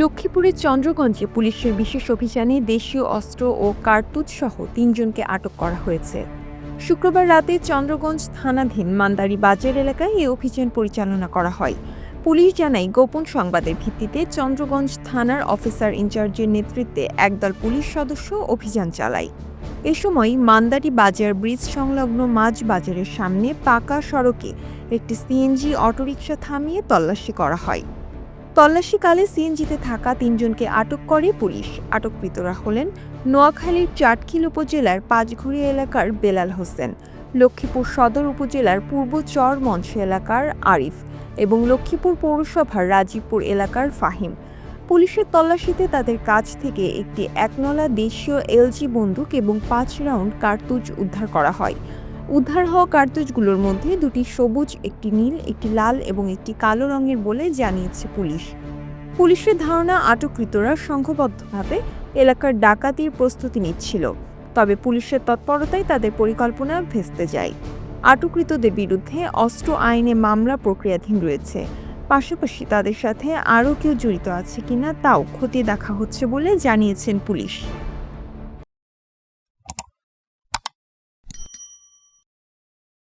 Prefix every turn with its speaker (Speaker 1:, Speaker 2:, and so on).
Speaker 1: লক্ষ্মীপুরের চন্দ্রগঞ্জে পুলিশের বিশেষ অভিযানে দেশীয় অস্ত্র ও কার্তুজ সহ ৩ জনকে আটক করা হয়েছে। শুক্রবার রাতে চন্দ্রগঞ্জ থানাধীন মান্দারি বাজার এলাকায় এই অভিযান পরিচালনা করা হয়। পুলিশ জানায়, গোপন সংবাদের ভিত্তিতে চন্দ্রগঞ্জ থানার অফিসার ইনচার্জের নেতৃত্বে একদল পুলিশ সদস্য অভিযান চালায়। এ সময় মান্দারি বাজার ব্রিজ সংলগ্ন মাছ বাজারের সামনে পাকা সড়কে একটি সিএনজি অটোরিকশা থামিয়ে তল্লাশি করা হয়। তল্লাশিকালে সিএনজিতে থাকা ৩ জনকে আটক করে পুলিশ। আটককৃতরা হলেন নোয়াখালীর চাটখিল উপজেলার পাঁচঘড়িয়া এলাকার বেলাল হোসেন, লক্ষ্মীপুর সদর উপজেলার পূর্ব চর মঞ্চ এলাকার আরিফ এবং লক্ষ্মীপুর পৌরসভার রাজীবপুর এলাকার ফাহিম। পুলিশের তল্লাশিতে তাদের কাছ থেকে একটি একনলা দেশীয় এলজি বন্দুক এবং ৫ রাউন্ড কার্তুজ উদ্ধার করা হয়। উদ্ধার হওয়া কার্তুজগুলোর মধ্যে ২টি সবুজ, একটি নীল, একটি লাল এবং একটি কালো রঙের বলে জানিয়েছে পুলিশ। পুলিশের ধারণা, আটককৃতরা সংঘবদ্ধভাবে এলাকার ডাকাতির প্রস্তুতি নিচ্ছিল। তবে পুলিশের তৎপরতায় তাদের পরিকল্পনা ভেস্তে যায়। আটককৃতদের বিরুদ্ধে অস্ত্র আইনে মামলা প্রক্রিয়াধীন রয়েছে। পাশাপাশি তাদের সাথে আরও কেউ জড়িত আছে কিনা তাও খতিয়ে দেখা হচ্ছে বলে জানিয়েছেন পুলিশ।